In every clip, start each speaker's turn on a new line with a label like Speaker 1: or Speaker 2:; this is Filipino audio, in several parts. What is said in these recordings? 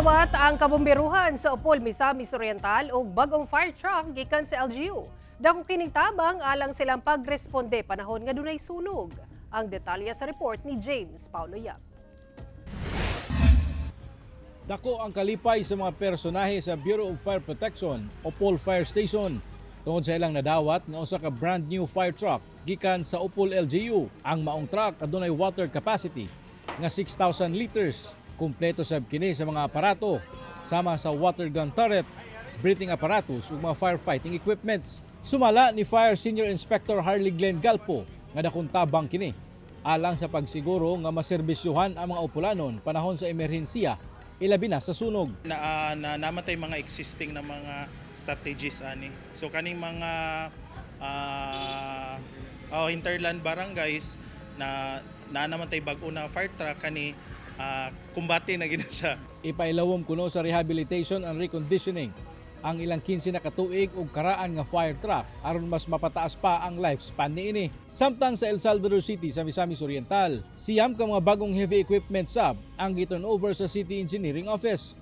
Speaker 1: Nakadawat ang kabomberuhan sa Opol Misamis Oriental o bag-ong fire truck gikan sa LGU. Dako kining tabang alang silang pagresponde panahon nga dunay sunog. Ang detalye sa report ni James Paulo Yap.
Speaker 2: Dako ang kalipay sa mga personahe sa Bureau of Fire Protection, Opol Fire Station. Tungod sa ilang nadawat nga usa ka brand new fire truck gikan sa Opol LGU. Ang maong truck adunay water capacity nga 6,000 liters. Kumpleto sab kini sa mga aparato sama sa water gun turret, breathing apparatus ug mga firefighting equipments. Sumala ni Fire Senior Inspector Harley Glenn Galpo nga dakong tabang kini alang sa pagsiguro nga maserbisyuhan ang mga upolanon panahon sa emerhensiya ilabi na sa sunog.
Speaker 3: Namatay mga existing na mga strategies ani. So kaning mga hinterland barangays na namatay bag-o na fire truck kani kumbati na gina siya.
Speaker 2: Ipailawom kuno sa rehabilitation and reconditioning ang ilang 15 na katuig ug karaan nga fire truck aron mas mapataas pa ang lifespan niini. Samtang sa El Salvador City sa Misamis Oriental, siyam ka mga bagong heavy equipment sab ang gi-turnover sa City Engineering Office.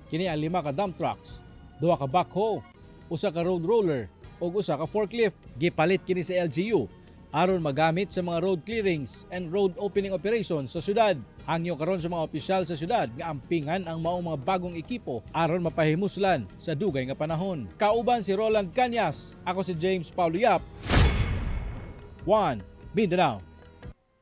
Speaker 2: Kini ang 5 ka dump trucks, 2 ka backhoe, 1 ka road roller ug 1 ka forklift. Gipalit kini sa LGU aron magamit sa mga road clearings and road opening operations sa syudad. Hangyo karon sa mga opisyal sa syudad nga ampingan ang maong mga bagong ekipo aron mapahimuslan sa dugay nga panahon. Kauban si Roland Cañas, ako si James Paulo Yap, 1 Mindanao.